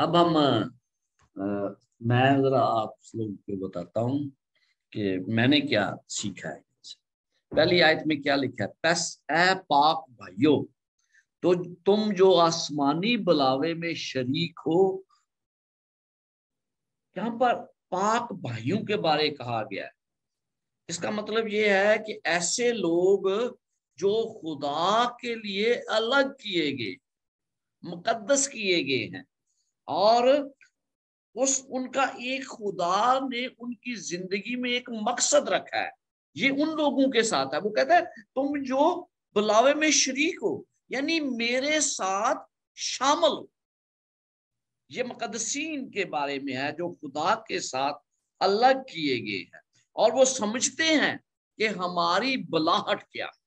अब हम मैं जरा आप लोगों को बताता हूँ कि मैंने क्या सीखा है। पहली आयत में क्या लिखा है? पस ए पाक भाइयों, तो तुम जो आसमानी बुलावे में शरीक हो। यहाँ पर पाक भाइयों के बारे कहा गया है। इसका मतलब ये है कि ऐसे लोग जो खुदा के लिए अलग किए गए, मुकद्दस किए गए हैं, और उस उनका एक खुदा ने उनकी जिंदगी में एक मकसद रखा है। ये उन लोगों के साथ है। वो कहता है तुम जो बुलावे में शरीक हो, यानी मेरे साथ शामिल हो। ये मुकद्दसीन के बारे में है जो खुदा के साथ अलग किए गए हैं, और वो समझते हैं कि हमारी बुलाहट क्या है।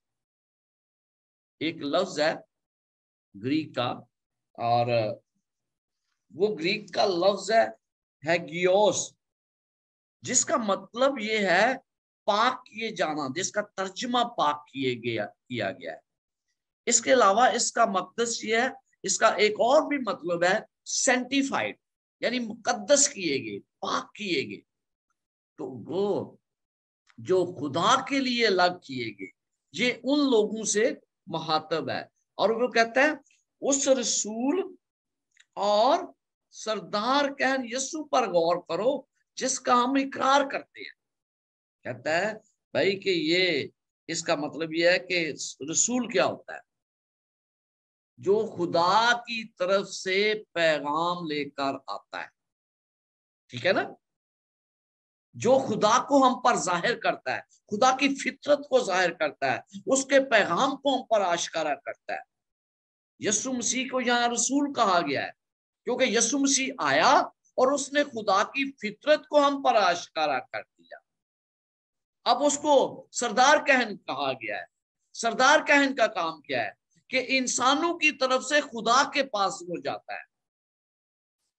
एक लफ्ज है ग्रीक का, और वो ग्रीक का लफ्ज है हैगियोस, जिसका मतलब ये है पाक किए जाना, जिसका तर्जुमा पाक किया गया है। इसके अलावा इसका मकदस ये है, इसका एक और भी मतलब है सेंटिफाइड, यानी मुकद्दस किए गए, पाक किए गए। तो वो जो खुदा के लिए अलग किए गए, ये उन लोगों से मुखातब है। और वो कहता है उस रसूल और सरदार कहन यीशु पर गौर करो जिसका हम इकरार करते हैं। कहता है भाई कि ये, इसका मतलब ये है कि रसूल क्या होता है? जो खुदा की तरफ से पैगाम लेकर आता है, ठीक है ना? जो खुदा को हम पर जाहिर करता है, खुदा की फितरत को जाहिर करता है, उसके पैगाम को हम पर आश्कारा करता है। यीशु मसीह को यहाँ रसूल कहा गया है क्योंकि यीशु मसीह आया और उसने खुदा की फितरत को हम पर आश्कारा कर दिया। अब उसको सरदार कहन कहा गया है। सरदार कहन का काम क्या है? कि इंसानों की तरफ से खुदा के पास वो जाता है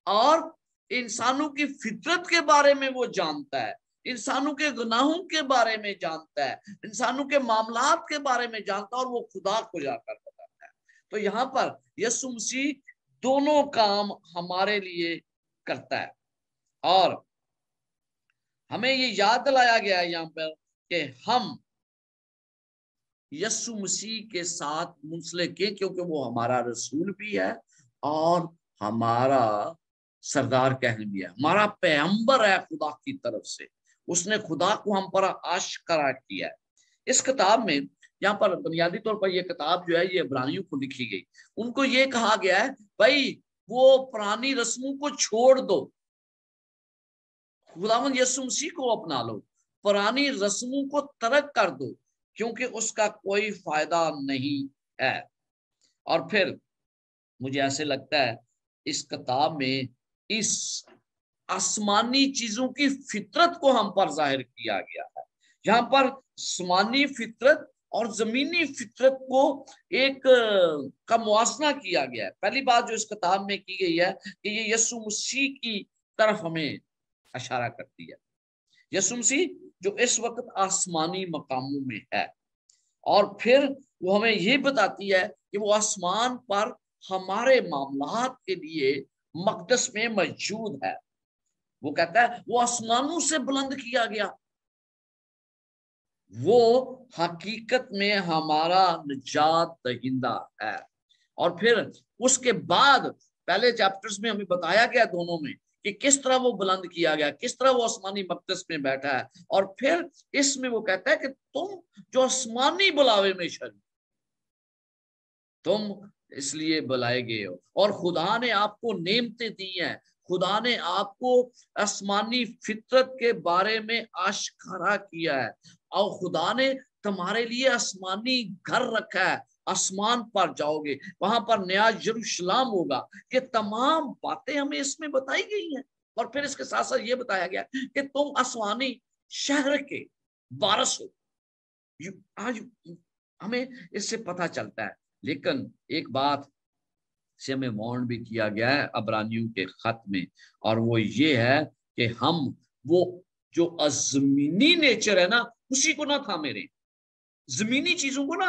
और इंसानों की फितरत के बारे में वो जानता है, इंसानों के गुनाहों के बारे में जानता है, इंसानों के मामलात के बारे में जानता है, और वो खुदा को जाकर बताता है। तो यहाँ पर यीशु मसीह दोनों काम हमारे लिए करता है, और हमें ये याद दिलाया गया है यहाँ पर कि हम यीशु मसीह के साथ मुंसलिक हैं, क्योंकि वो हमारा रसूल भी है और हमारा सरदार कहन भी है, हमारा पैगंबर है खुदा की तरफ से। उसने खुदा को हम पर आश्करा किया है। इस किताब में, यहाँ पर बुनियादी तौर पर यह किताब जो है ये इब्रानियों को लिखी गई। उनको ये कहा गया है भाई वो पुरानी रस्मों को छोड़ दो, खुदावंद यीशु मसीह को अपना लो, पुरानी रस्मों को तर्क कर दो, क्योंकि उसका कोई फायदा नहीं है। और फिर मुझे ऐसे लगता है इस किताब में इस आसमानी चीजों की फितरत को हम पर जाहिर किया गया है। यहाँ पर आसमानी फितरत और जमीनी फितरत को एक का मुआसना किया गया है। पहली बात जो इस किताब में की गई है कि ये यीशु मसीह की तरफ हमें इशारा करती है। यीशु मसीह जो इस वक्त आसमानी मकामों में है, और फिर वो हमें ये बताती है कि वो आसमान पर हमारे मामलात के लिए मकदस में मौजूद है। वो कहता है वो आसमानों से बुलंद किया गया, वो हकीकत में हमारा निजात दहिंदा है। और फिर उसके बाद पहले चैप्टर्स में हमें बताया गया दोनों में कि किस तरह वो बुलंद किया गया, किस तरह वो आसमानी मकदस में बैठा है। और फिर इसमें वो कहता है कि तुम जो आसमानी बुलावे में शरीक, तुम इसलिए बुलाए गए हो, और खुदा ने आपको नेमतें दी हैं, खुदा ने आपको आसमानी फितरत के बारे में आश्कारा किया है, और खुदा ने तुम्हारे लिए आसमानी घर रखा है। आसमान पर जाओगे, वहां पर नया यरूशलेम होगा। ये तमाम बातें हमें इसमें बताई गई हैं। और फिर इसके साथ साथ ये बताया गया कि तुम आसमानी शहर के वारिस हो। आज हमें इससे पता चलता है। लेकिन एक बात से हमें वार्न भी किया गया है अब्रानियों के खत में, और वो ये है कि हम वो जो अजमीनी नेचर है ना, उसी को ना थामे रहे, जमीनी चीजों को ना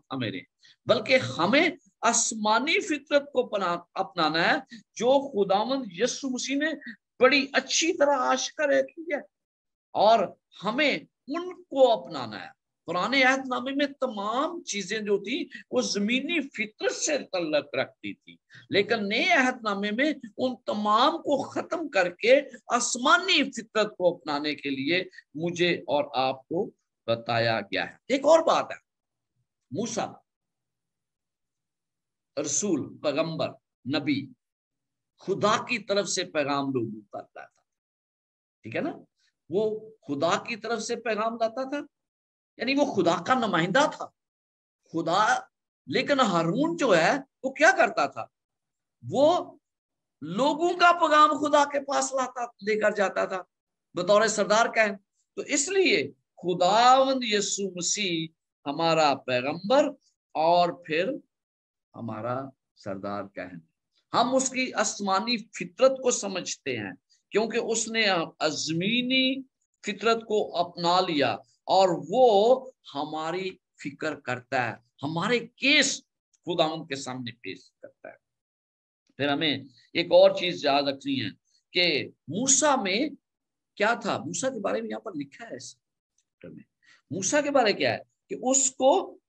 थामे रहे, बल्कि हमें आसमानी फितरत को अपनाना है जो खुदावंद यीशु मसीह ने बड़ी अच्छी तरह आश्कर की है, और हमें उनको अपनाना है। पुराने अहदनामे में तमाम चीजें जो थी वो जमीनी फितरत से तल्लक रखती थी, लेकिन नए अहदनामे में उन तमाम को खत्म करके आसमानी फितरत को अपनाने के लिए मुझे और आपको बताया गया है। एक और बात है, मूसा रसूल, पैगंबर, नबी, खुदा की तरफ से पैगाम लोगों को लाता था, ठीक है ना, वो खुदा की तरफ से पैगाम लाता था, यानी वो खुदा का नुमाइंदा था, खुदा। लेकिन हारून जो है वो क्या करता था, वो लोगों का पैगाम खुदा के पास लाता, लेकर जाता था बतौर सरदार कहन। तो इसलिए खुदावंद यीशु मसीह हमारा पैगंबर और फिर हमारा सरदार कहन। हम उसकी आसमानी फितरत को समझते हैं क्योंकि उसने अजमीनी फितरत को अपना लिया और वो हमारी फिक्र करता है, हमारे केस खुदावंद के सामने पेश करता है। फिर हमें एक और चीज याद रखनी है कि मूसा में क्या था, मूसा के बारे में यहाँ पर लिखा है में, मूसा के बारे क्या है कि उसको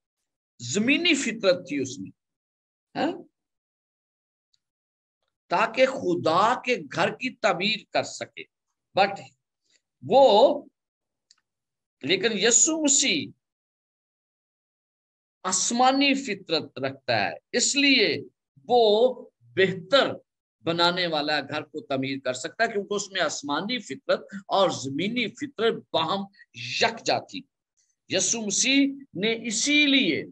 जमीनी फितरत थी उसमें, है, ताकि खुदा के घर की तमीर कर सके। बट वो, लेकिन यीशु मसीह आसमानी फितरत रखता है, इसलिए वो बेहतर बनाने वाला घर को तमीर कर सकता है क्योंकि उसमें आसमानी फितरत और जमीनी फितरत बाहम यकजा थी। यीशु मसीह ने इसीलिए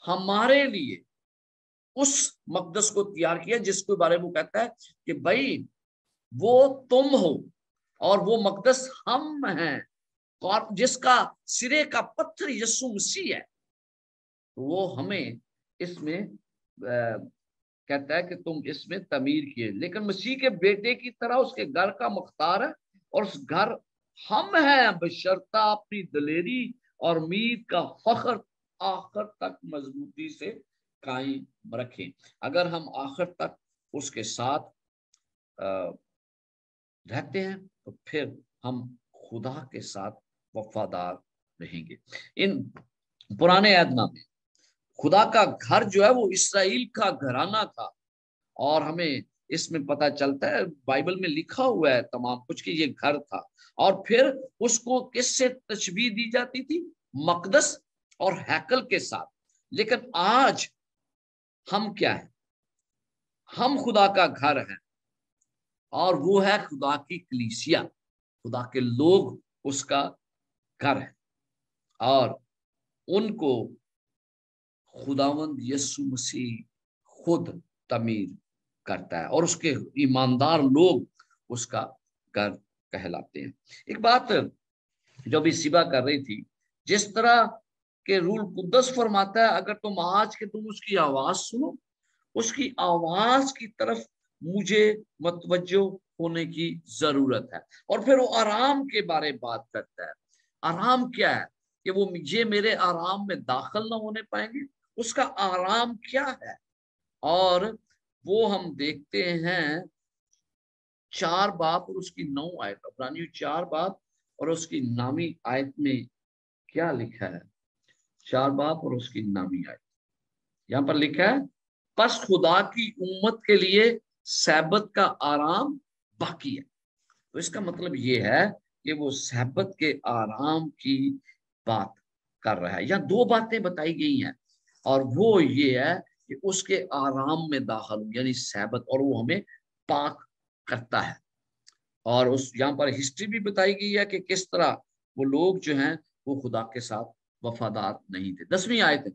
हमारे लिए उस मकदस को तैयार किया जिसके बारे में वो कहता है कि भाई वो तुम हो और वो मकदस हम हैं, और जिसका सिरे का पत्थर यीशु मसीह है। तो वो हमें इसमें कहता है कि तुम इसमें तमीर किए, लेकिन मसीह के बेटे की तरह उसके घर का मुख्तार है, और उस घर हम हैं बशर्ता अपनी दलेरी और उम्मीद का फख्र आखिर तक मजबूती से कायम रखें। अगर हम आखिर तक उसके साथ रहते हैं तो फिर हम खुदा के साथ वफादार रहेंगे। इन पुराने अहदनामे खुदा का घर जो है वो इसराइल का घराना था, और हमें इसमें पता चलता है, बाइबल में लिखा हुआ है तमाम कुछ कि ये घर था। और फिर उसको किससे तशबीह दी जाती थी, मकदस और हैकल के साथ। लेकिन आज हम क्या है, हम खुदा का घर हैं, और वो है खुदा की कलीसिया, खुदा के लोग उसका घर है, और उनको खुदावंद यीशु मसीह खुद तमीर करता है, और उसके ईमानदार लोग उसका घर कहलाते हैं। एक बात जो भी सिबा कर रही थी, जिस तरह के रूल कुद्दस फरमाता है, अगर तुम उसकी आवाज सुनो, उसकी आवाज की तरफ मुझे मतवज्जो होने की जरूरत है। और फिर वो आराम के बारे में बात करता है। आराम क्या है कि वो ये मेरे आराम में दाखिल ना होने पाएंगे, उसका आराम क्या है। और वो हम देखते हैं 4 बाब और उसकी 9 आयत, इब्रानियों 4 बाब और उसकी 9वीं आयत में क्या लिखा है। 4 बाब और उसकी 9वीं आयत, यहाँ पर लिखा है, बस खुदा की उम्मत के लिए सैबत का आराम बाकी है। तो इसका मतलब ये है कि वो सैबत के आराम की बात कर रहा है। यहाँ 2 बातें बताई गई हैं, और वो ये है कि उसके आराम में दाखिल यानी सैबत, और वो हमें पाक करता है। और उस यहाँ पर हिस्ट्री भी बताई गई है कि किस तरह वो लोग जो हैं वो खुदा के साथ वफादार नहीं थे। 10वीं आयत है,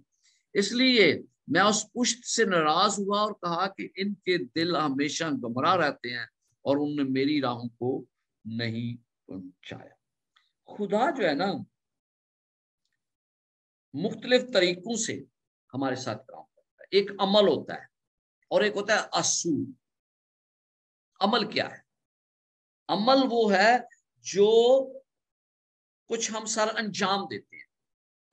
इसलिए मैं उस पुष्ट से नाराज हुआ और कहा कि इनके दिल हमेशा गुमराह रहते हैं और उन्होंने मेरी राहों को नहीं पहुंचाया। खुदा जो है ना मुख्तलिफ तरीकों से हमारे साथ काम करता है। एक अमल होता है और एक होता है असूल। अमल क्या है? अमल वो है जो कुछ हम सर अंजाम देते हैं।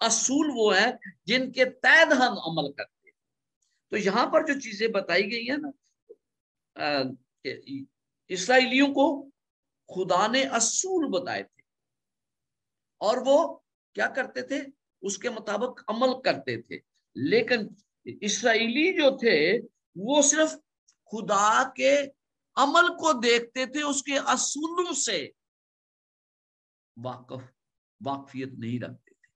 असूल वो है जिनके तहत हम अमल करते हैं। तो यहाँ पर जो चीजें बताई गई है ना, इसराइलियों को खुदा ने असूल बताए थे और वो क्या करते थे, उसके मुताबिक अमल करते थे। लेकिन इसराइली जो थे वो सिर्फ खुदा के अमल को देखते थे, उसके असूलों से वाकफियत नहीं रखते थे,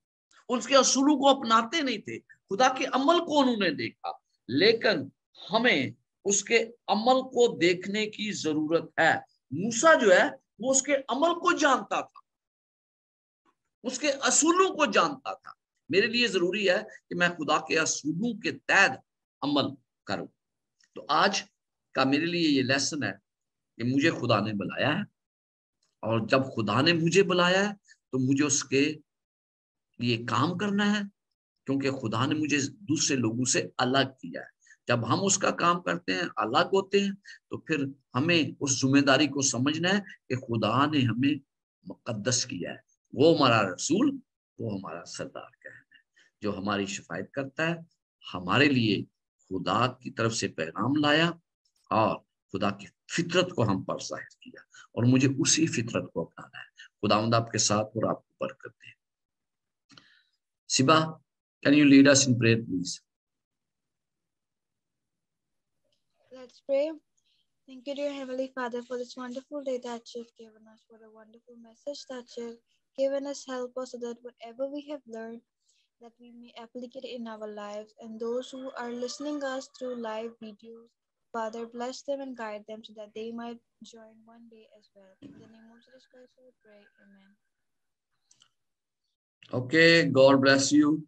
उसके असूलों को अपनाते नहीं थे। खुदा के अमल को उन्होंने देखा, लेकिन हमें उसके अमल को देखने की जरूरत है। मूसा जो है वो उसके अमल को जानता था, उसके असूलों को जानता था। मेरे लिए जरूरी है कि मैं खुदा के असूलों के तहत अमल करूं। तो आज का मेरे लिए ये लेसन है कि मुझे खुदा ने बुलाया है, और जब खुदा ने मुझे बुलाया है तो मुझे उसके लिए काम करना है, क्योंकि खुदा ने मुझे दूसरे लोगों से अलग किया है। जब हम उसका काम करते हैं, अलग होते हैं, तो फिर हमें उस जिम्मेदारी को समझना है कि खुदा ने हमें मुकद्दस किया है। वो हमारा रसूल, वो हमारा सरदार कहना है, जो हमारी शिफायत करता है। हमारे लिए खुदा की तरफ से पैगाम लाया और खुदा की फितरत को हम पर जाहिर किया, और मुझे उसी फितरत को अपनाना है। खुदावंद आपके साथ और आपको बरकत दे। सिबा, can you lead us in prayer, please? Let's pray. Thank you, dear Heavenly Father, for this wonderful day that you've given us, for the wonderful message that you've given us. Help us so that whatever we have learned, that we may apply it in our lives. And those who are listening us through live videos, Father, bless them and guide them so that they might join one day as well. In the name of Jesus Christ, we pray. Amen. Okay, God bless you.